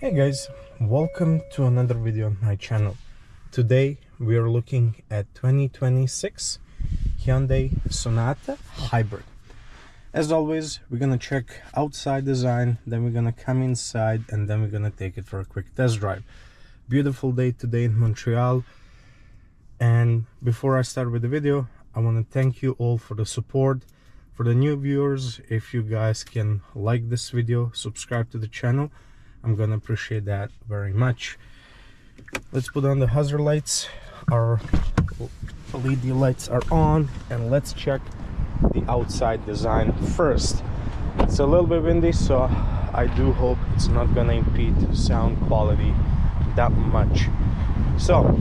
Hey guys, welcome to another video on my channel. Today we are looking at 2026 Hyundai Sonata Hybrid. As always, we're gonna check outside design, then we're gonna come inside, and then we're gonna take it for a quick test drive. Beautiful day today in Montreal. And before I start with the video, I want to thank you all for the support. For the new viewers, if you guys can like this video, subscribe to the channel, I'm gonna appreciate that very much. Let's put on the hazard lights. Our LED lights are on, and let's check the outside design first. It's a little bit windy, so I do hope it's not gonna impede sound quality that much. So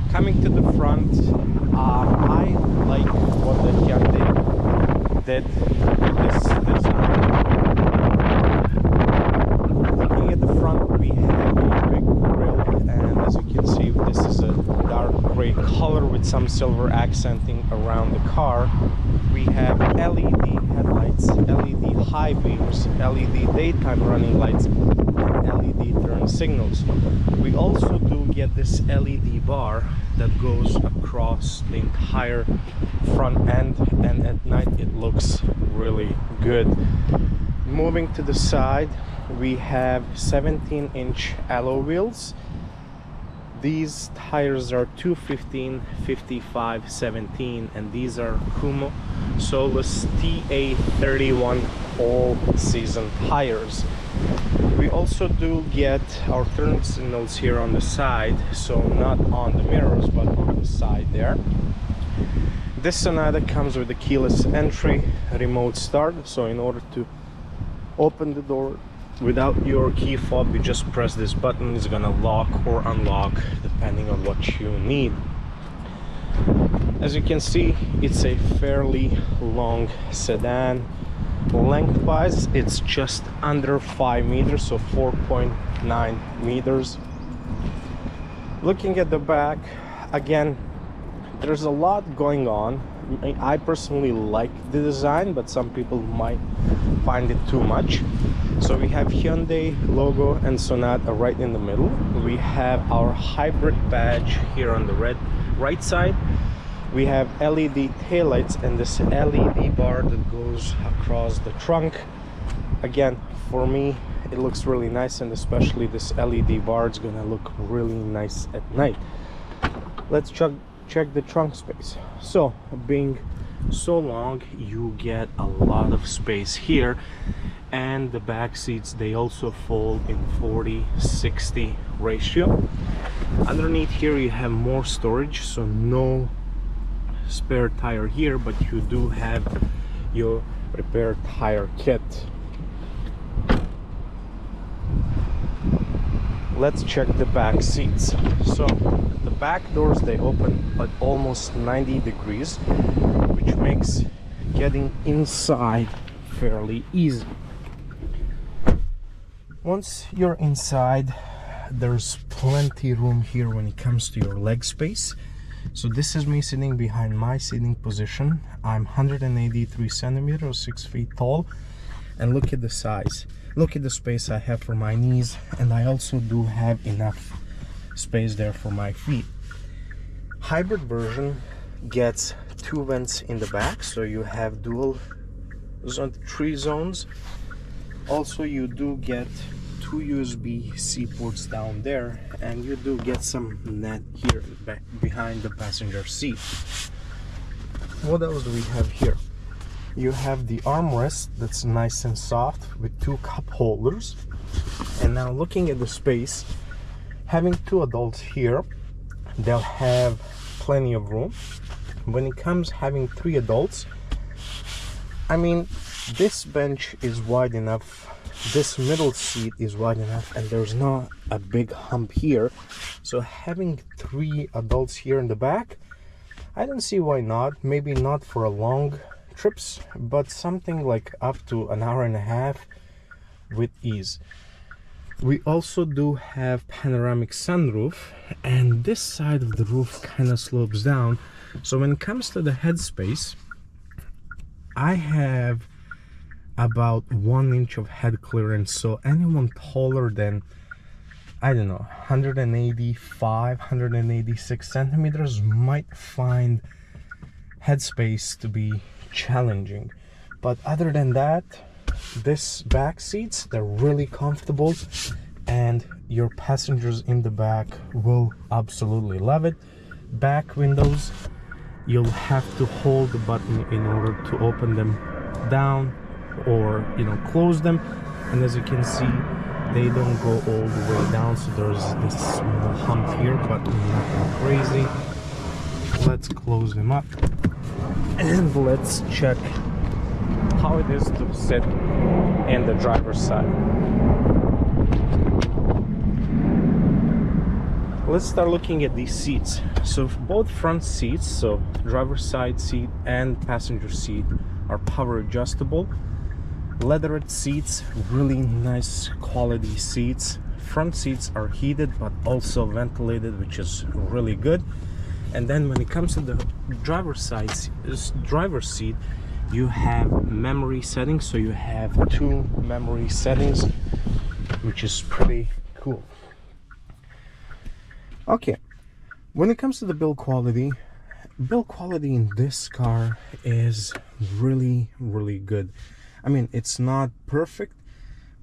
coming to the front, I like what the Hyundai did with this design. Looking at the front, we have a big grille, and as you can see, this is a dark gray color with some silver accenting around the car. We have LED headlights, LED high beams, LED daytime running lights, and LED turn signals. We also do get this LED bar that goes across the entire front end, and at night it looks really good. Moving to the side, we have 17-inch alloy wheels. These tires are 215, 55, 17, and these are Kumo Solus TA31 all-season tires. We also do get our turn signals here on the side, so not on the mirrors but on the side there. This Sonata comes with a keyless entry, remote start, so in order to open the door without your key fob, you just press this button. It's gonna lock or unlock depending on what you need. As you can see, it's a fairly long sedan. Lengthwise, it's just under 5 meters, so 4.9 meters. Looking at the back, again, there's a lot going on. I personally like the design, but some people might find it too much. So we have Hyundai logo and Sonata right in the middle. We have our hybrid badge here on the right side. We have LED taillights and this LED bar that goes across the trunk. Again, for me, it looks really nice, and especially this LED bar is gonna look really nice at night. Let's check the trunk space. So being so long, you get a lot of space here, and the back seats, they also fold in 40-60 ratio. Underneath here you have more storage, so no spare tire here, but you do have your repair tire kit. Let's check the back seats. So the back doors, they open at almost 90 degrees, which makes getting inside fairly easy. Once you're inside, there's plenty room here when it comes to your leg space. So this is me sitting behind my seating position. I'm 183 centimeters or 6 feet tall, and look at the size. Look at the space I have for my knees, and I also do have enough space there for my feet. Hybrid version gets 2 vents in the back, so you have dual zone, 3 zones. Also, you do get 2 USB-C ports down there, and you do get some net here back behind the passenger seat. What else do we have here? You have the armrest that's nice and soft with 2 cup holders. And now looking at the space, having 2 adults here, they'll have plenty of room. When it comes having 3 adults, I mean, this bench is wide enough, this middle seat is wide enough, and there's not a big hump here. So having 3 adults here in the back, I don't see why not. Maybe not for a long trips, but something like up to an hour and a half with ease. We also do have panoramic sunroof, and this side of the roof kind of slopes down. So when it comes to the headspace, I have about 1 inch of head clearance, so anyone taller than I don't know, 185, 186 centimeters, might find headspace to be challenging. But other than that, this back seats, they're really comfortable, and your passengers in the back will absolutely love it. Back windows, you'll have to hold the button in order to open them down or, you know, close them. And as you can see, they don't go all the way down, so there's this small hump here, but nothing crazy. Let's close them up and let's check how it is to sit in the driver's side. Let's start looking at these seats. So both front seats, so driver's side seat and passenger seat, are power adjustable. Leathered seats, really nice quality seats. Front seats are heated but also ventilated, which is really good. And then when it comes to the driver's seat, you have memory settings. So you have 2 memory settings, which is pretty cool. Okay, when it comes to the build quality in this car is really good. I mean, it's not perfect,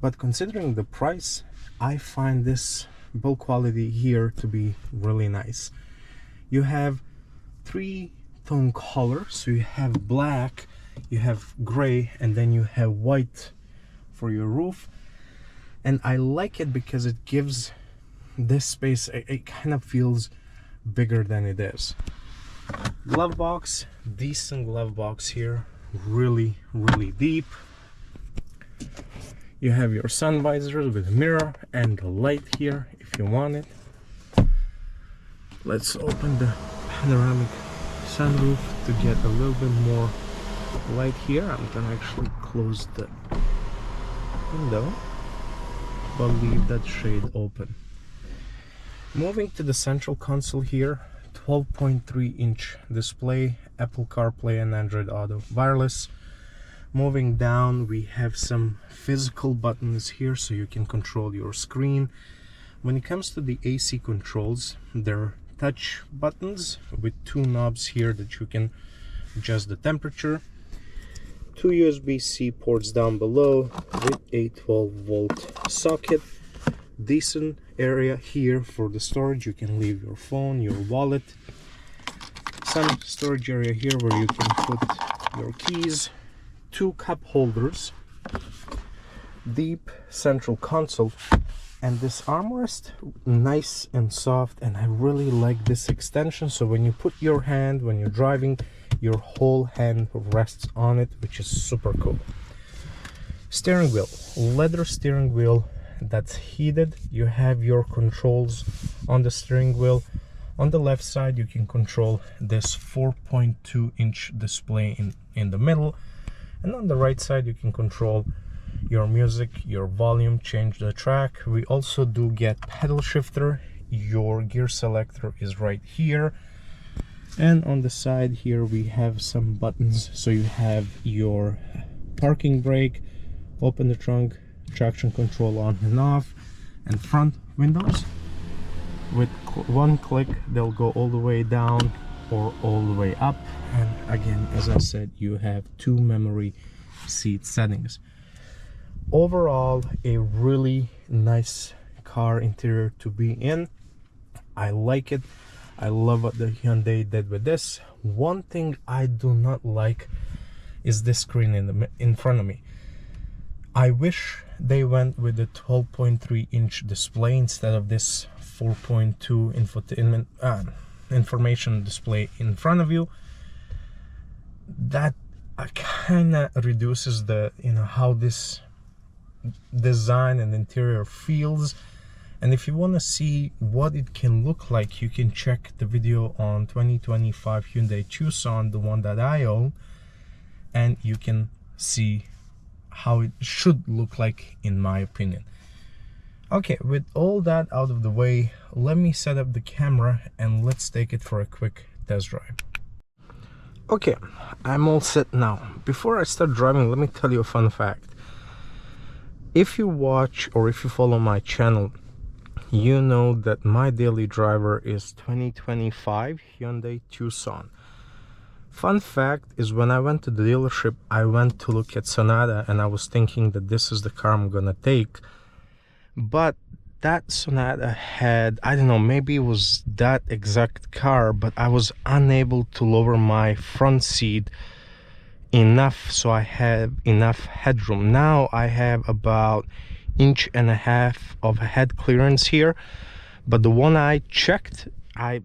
but considering the price, I find this build quality here to be really nice. You have 3-tone color, so you have black, you have gray, and then you have white for your roof. And I like it because it gives this space, it kind of feels bigger than it is. Glove box, decent glove box here, really deep. You have your sun visors with a mirror and a light here if you want it. Let's open the panoramic sunroof to get a little bit more light here. I'm gonna actually close the window, but leave that shade open. Moving to the central console here, 12.3-inch display, Apple CarPlay and Android Auto wireless. Moving down, we have some physical buttons here so you can control your screen. When it comes to the AC controls, they're touch buttons with 2 knobs here that you can adjust the temperature. 2 USB-C ports down below with a 12-volt socket. Decent area here for the storage. You can leave your phone, your wallet. Some storage area here where you can put your keys. 2 cup holders. Deep central console. And this armrest, nice and soft, and I really like this extension. So when you put your hand, when you're driving, your whole hand rests on it, which is super cool. Steering wheel, leather steering wheel that's heated. You have your controls on the steering wheel. On the left side, you can control this 4.2-inch display in the middle, and on the right side you can control your music, your volume, change the track. We also do get pedal shifter. Your gear selector is right here, and on the side here we have some buttons. So you have your parking brake, open the trunk, traction control on and off, and front windows. With one click they'll go all the way down or all the way up. And again, as I said, you have 2 memory seat settings. Overall, a really nice car interior to be in. I like it. I love what the Hyundai did with this. One thing I do not like is this screen in front of me. I wish they went with the 12.3-inch display instead of this 4.2 infotainment information display in front of you. That kind of reduces the, you know, how this design and interior feels. And if you want to see what it can look like, you can check the video on 2025 Hyundai Tucson, the one that I own, and you can see how it should look like, in my opinion. Okay, with all that out of the way, let me set up the camera and let's take it for a quick test drive. Okay, I'm all set now. Before I start driving, let me tell you a fun fact. If you watch or if you follow my channel, you know that my daily driver is 2025 Hyundai Tucson. Fun fact is, when I went to the dealership, I went to look at Sonata and I was thinking that this is the car I'm gonna take. But that Sonata had, I don't know, maybe it was that exact car, but I was unable to lower my front seat enough so I have enough headroom. Now I have about 1.5 inches of head clearance here, but the one I checked,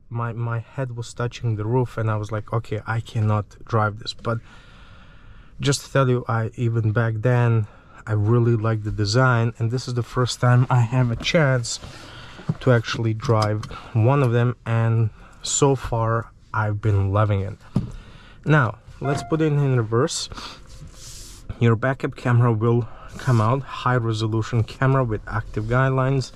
my head was touching the roof and I was like, okay, I cannot drive this. But just to tell you, even back then I really liked the design, and this is the first time I have a chance to actually drive one of them, and so far I've been loving it. Now let's put it in reverse. Your backup camera will come out, high resolution camera with active guidelines.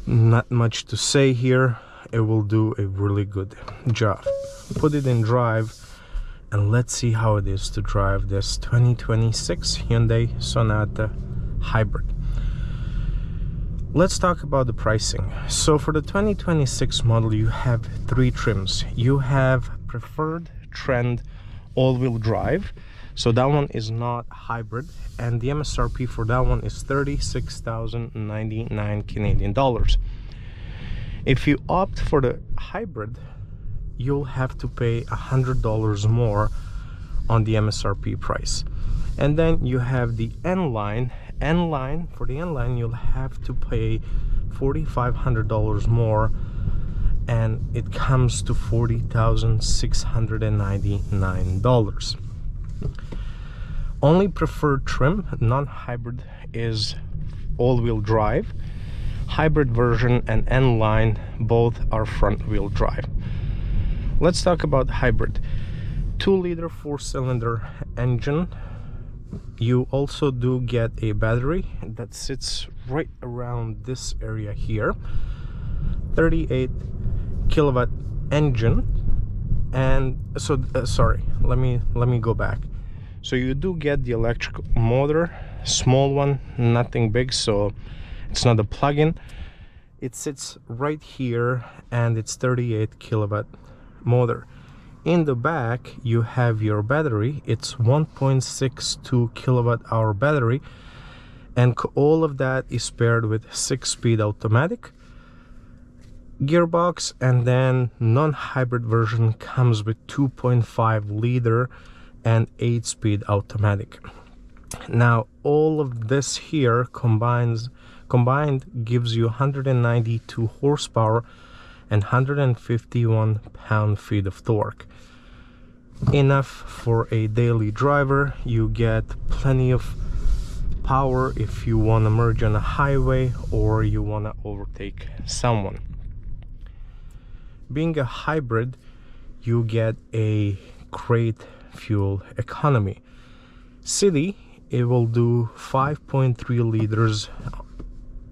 Not much to say here, it will do a really good job. Put it in drive and let's see how it is to drive this 2026 Hyundai Sonata Hybrid. Let's talk about the pricing. So for the 2026 model, you have 3 trims. You have preferred, trend, all-wheel drive, so that one is not hybrid, and the MSRP for that one is 36,099 Canadian dollars. If you opt for the hybrid, you'll have to pay $100 more on the MSRP price. And then you have the N-Line. For the N-Line, you'll have to pay $4,500 more, and it comes to $40,699. Only preferred trim, non-hybrid, is all-wheel drive. Hybrid version and N-Line both are front-wheel drive. Let's talk about hybrid. 2-liter 4-cylinder engine. You also do get a battery that sits right around this area here. 38 kilowatt engine. And so sorry, let me go back. So you do get the electric motor, small one, nothing big, so it's not a plug-in. It sits right here and it's 38 kilowatt motor. In the back you have your battery. It's 1.62 kilowatt hour battery, and all of that is paired with 6-speed automatic gearbox, and then non-hybrid version comes with 2.5 liter and 8-speed automatic. Now all of this here combined gives you 192 horsepower and 151 pound-feet of torque. Enough for a daily driver. You get plenty of power if you want to merge on a highway or you want to overtake someone. Being a hybrid, you get a great fuel economy. City, it will do 5.3 liters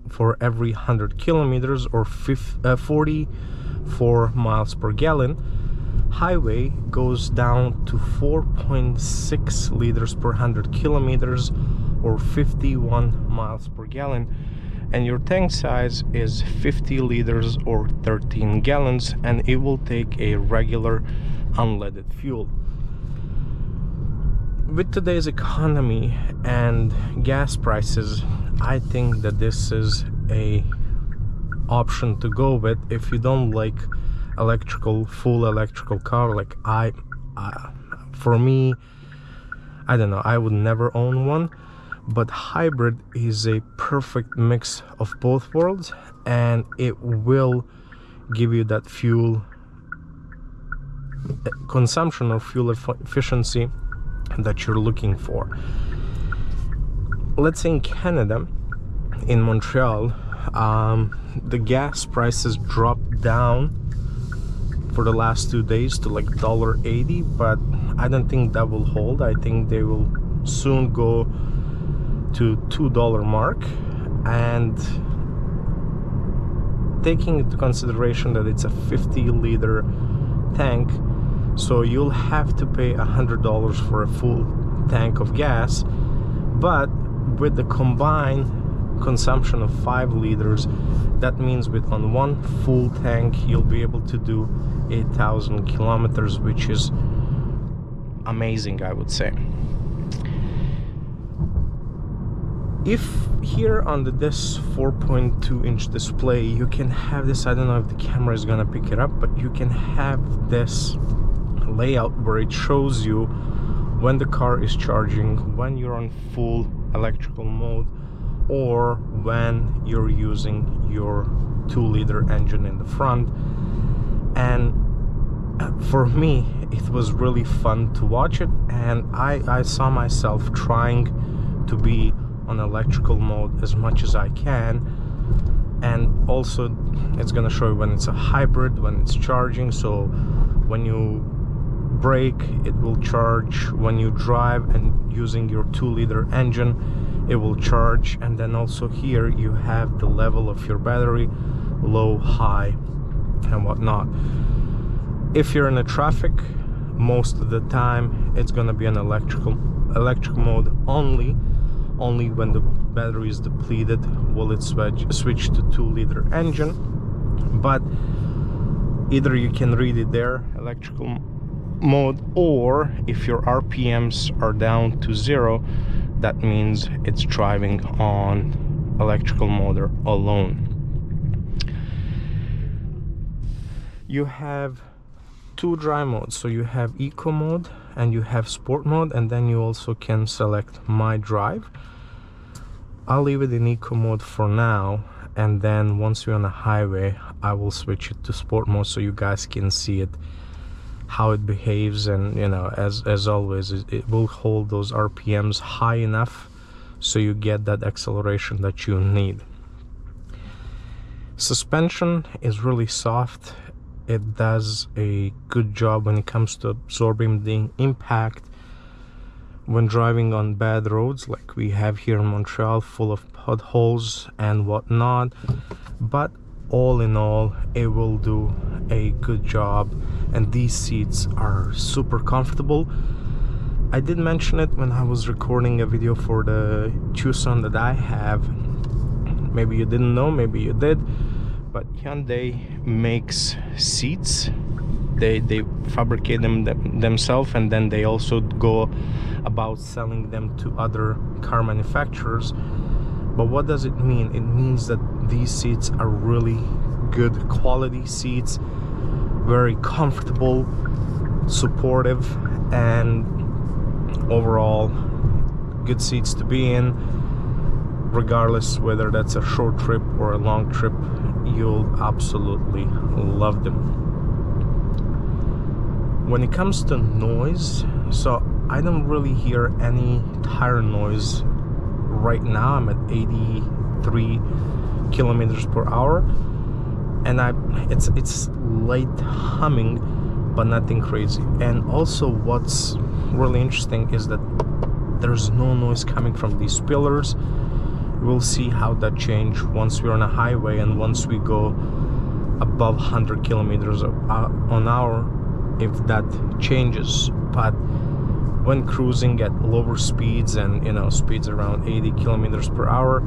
for every 100 kilometers, or 44 miles per gallon. Highway goes down to 4.6 liters per 100 kilometers, or 51 miles per gallon, and your tank size is 50 liters or 13 gallons, and it will take a regular unleaded fuel. With today's economy and gas prices, I think that this is a option to go with if you don't like full electrical car like for me, I don't know, I would never own one. But hybrid is a perfect mix of both worlds, and it will give you that fuel consumption or fuel efficiency that you're looking for. Let's say in Canada, in Montreal, the gas prices dropped down for the last 2 days to like $1.80, but I don't think that will hold. I think they will soon go to $2 mark, and taking into consideration that it's a 50-liter tank, so you'll have to pay $100 for a full tank of gas. But with the combined consumption of 5 liters. That means on one full tank you'll be able to do 8,000 kilometers, which is amazing, I would say. If here on this 4.2-inch display you can have this, I don't know if the camera is gonna pick it up, but you can have this layout where it shows you when the car is charging, when you're on full electrical mode, or when you're using your 2-liter engine in the front. And for me it was really fun to watch it, and I saw myself trying to be on electrical mode as much as I can. And also it's gonna show you when it's a hybrid, when it's charging. So when you brake, it will charge. When you drive and using your 2-liter engine, it will charge. And then also here you have the level of your battery, low, high, and whatnot. If you're in a traffic, most of the time it's gonna be an electrical mode only. Only when the battery is depleted will it switch to 2-liter engine. But either you can read it there, electrical mode, or if your RPMs are down to 0, that means it's driving on electrical motor alone. You have 2 drive modes, so you have eco mode and you have sport mode, and then you also can select my drive. I'll leave it in eco mode for now, and then once we're on a highway I will switch it to sport mode so you guys can see it, how it behaves. And you know, as always, it will hold those RPMs high enough so you get that acceleration that you need. Suspension is really soft. It does a good job when it comes to absorbing the impact when driving on bad roads like we have here in Montreal, full of potholes and whatnot. But all in all, it will do a good job, and these seats are super comfortable. I did mention it when I was recording a video for the Tucson that I have. Maybe you didn't know, maybe you did, but Hyundai makes seats. They fabricate them themselves, and then they also go about selling them to other car manufacturers. But what does it mean? It means that these seats are really good quality seats, very comfortable, supportive, and overall good seats to be in. Regardless whether that's a short trip or a long trip, you'll absolutely love them. When it comes to noise, so I don't really hear any tire noise right now. I'm at 83 kilometers per hour, and it's light humming, but nothing crazy. And also what's really interesting is that there's no noise coming from these pillars. We'll see how that changes once we're on a highway and once we go above 100 kilometers an hour, if that changes. But when cruising at lower speeds, and you know, speeds around 80 kilometers per hour,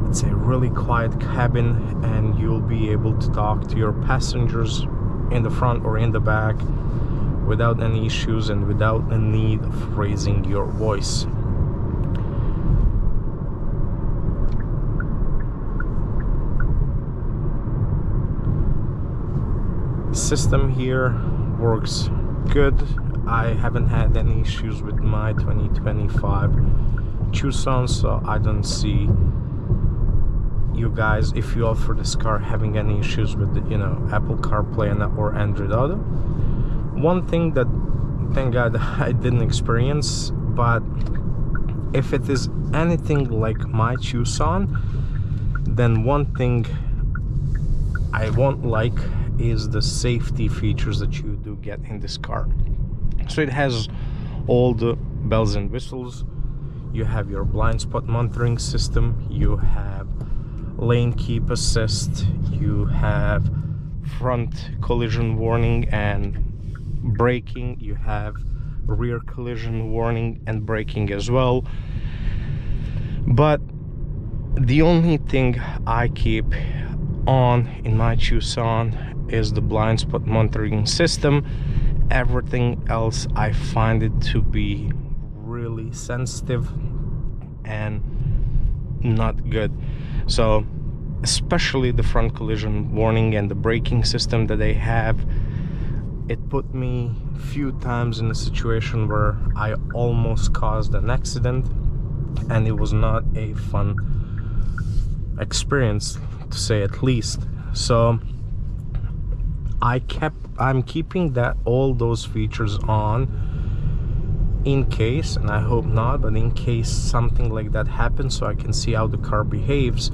it's a really quiet cabin, and you'll be able to talk to your passengers in the front or in the back without any issues and without the need of raising your voice. System here works good. I haven't had any issues with my 2025 Tucson, so I don't see you guys, if you offer this car, having any issues with the, you know, Apple CarPlay or Android Auto. One thing that, thank God, I didn't experience, but if it is anything like my Tucson, then one thing I won't like is the safety features that you do get in this car. So it has all the bells and whistles. You have your blind spot monitoring system, you have lane keep assist, you have front collision warning and braking, you have rear collision warning and braking as well. But The only thing I keep on in my Tucson is the blind spot monitoring system. Everything else I find it to be really sensitive and not good. So especially the front collision warning and the braking system that they have, it put me a few times in a situation where I almost caused an accident, and it was not a fun experience, to say at least. So I'm keeping that all those features on in case, and I hope not, but in case something like that happens, so I can see how the car behaves.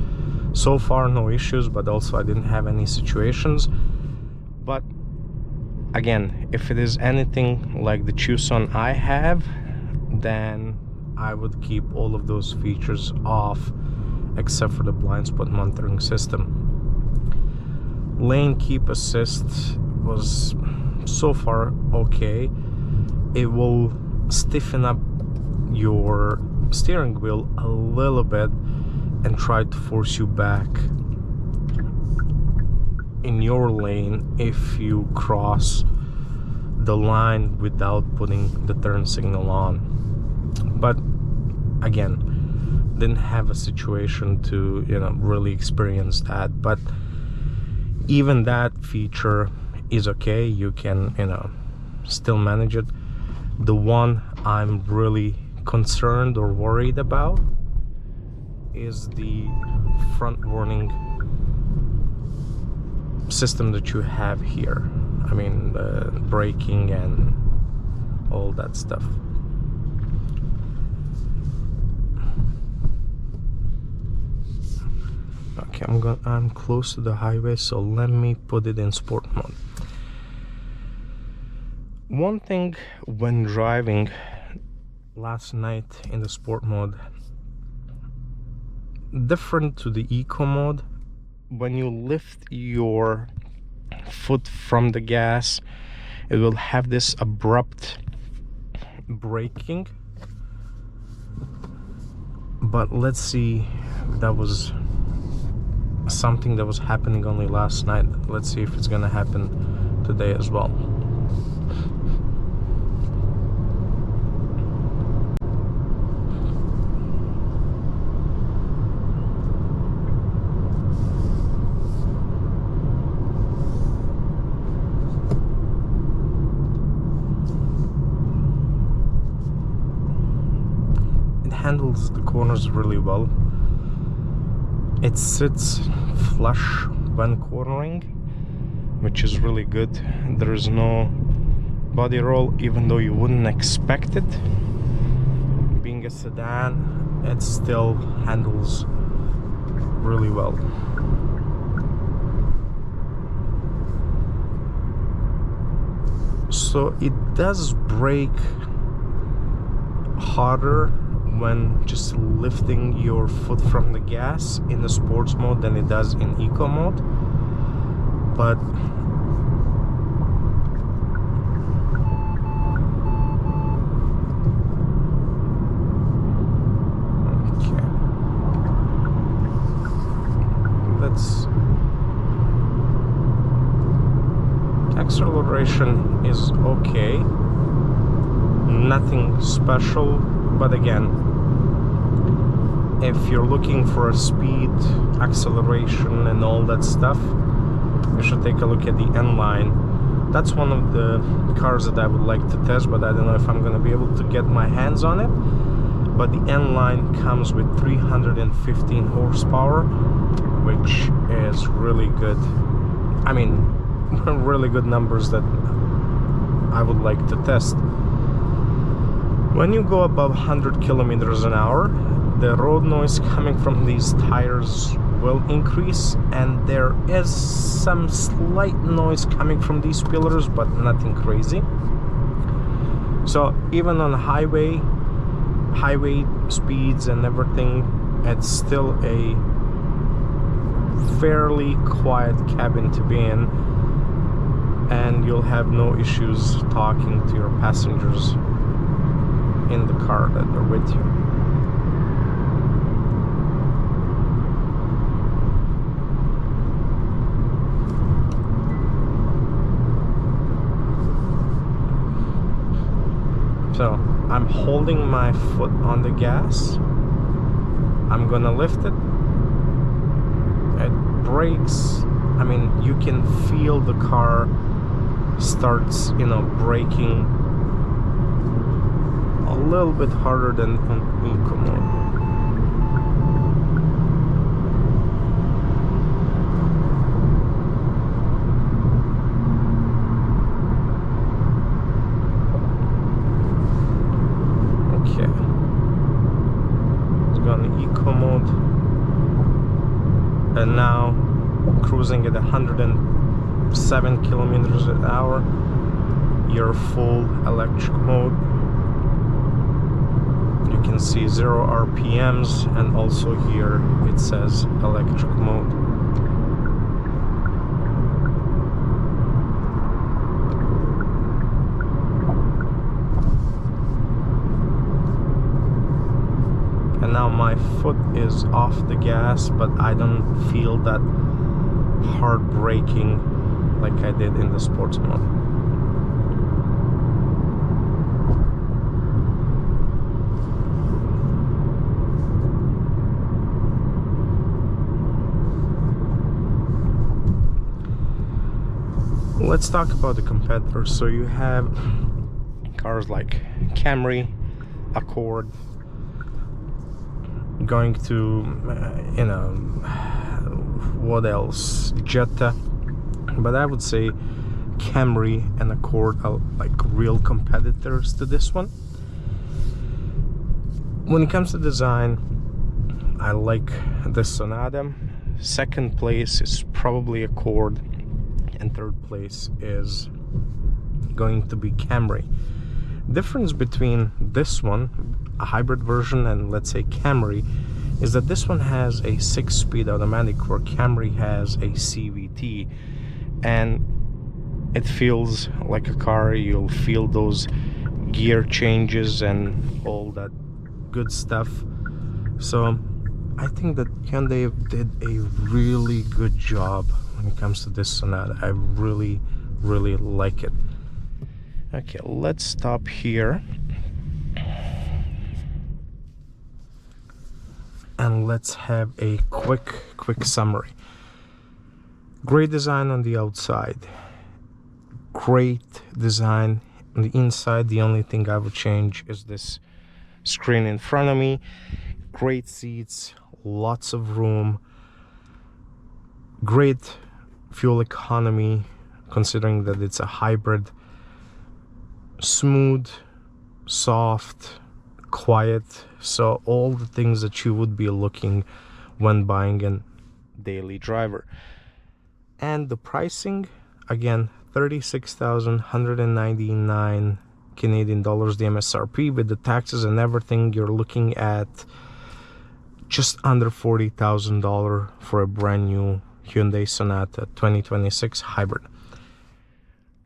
So far no issues, but also I didn't have any situations. But again, if it is anything like the Tucson I have, then I would keep all of those features off except for the blind spot monitoring system. Lane keep assist was so far okay. It will stiffen up your steering wheel a little bit and try to force you back in your lane if you cross the line without putting the turn signal on. But again, didn't have a situation to, you know, really experience that. But even that feature is okay. You can, you know, still manage it. The one I'm really concerned or worried about is the front warning system that you have here. I mean, the braking and all that stuff. Okay, I'm close to the highway, so let me put it in sport mode. One thing when driving last night in the sport mode, different to the eco mode, when you lift your foot from the gas, it will have this abrupt braking. But let's see, that was something that was happening only last night. Let's see if it's gonna happen today as well. It handles the corners really well. It sits flush when cornering, which is really good. There is no body roll, even though you wouldn't expect it. Being a sedan, it still handles really well. So it does brake harder when just lifting your foot from the gas in the sports mode than it does in eco mode. But okay, that's acceleration is okay, nothing special. But again, if you're looking for a speed, acceleration and all that stuff, you should take a look at the N-Line. That's one of the cars that I would like to test, but I don't know if I'm going to be able to get my hands on it. But the N-Line comes with 315 horsepower, which is really good. I mean, really good numbers that I would like to test. When you go above 100 kilometers an hour, the road noise coming from these tires will increase, and there is some slight noise coming from these pillars, but nothing crazy. So even on highway speeds and everything, it's still a fairly quiet cabin to be in, and you'll have no issues talking to your passengers in the car that are with you. I'm holding my foot on the gas. I'm gonna lift it. It brakes. I mean, you can feel the car starts, you know, braking a little bit harder than on eco mode. Okay, it's gone eco mode, and now cruising at 107 kilometers an hour. Your full electric mode. You can see 0 RPMs, and also here it says electric mode. And now my foot is off the gas, but I don't feel that hard braking like I did in the sports mode. Let's talk about the competitors. So you have cars like Camry, Accord, going to you know, what else, Jetta, but I would say Camry and Accord are like real competitors to this one. When it comes to design, I like the Sonata. Second place is probably Accord, and third place is going to be Camry. Difference between this one, a hybrid version, and let's say Camry, is that this one has a 6-speed automatic where Camry has a CVT, and it feels like a car. You'll feel those gear changes and all that good stuff. So I think that Hyundai did a really good job when it comes to this Sonata. I really like it. Okay, let's stop here and let's have a quick summary. Great design on the outside, great design on the inside. The only thing I would change is this screen in front of me. Great seats, lots of room, great fuel economy considering that it's a hybrid. Smooth, soft, quiet, so all the things that you would be looking when buying a daily driver. And the pricing, again, 36,199 Canadian dollars, the MSRP. With the taxes and everything, you're looking at just under $40,000 for a brand new Hyundai Sonata 2026 Hybrid.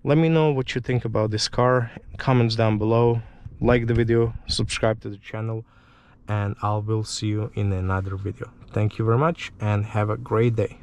Let me know what you think about this car. Comments down below. Like the video, subscribe to the channel, and I will see you in another video. Thank you very much and have a great day.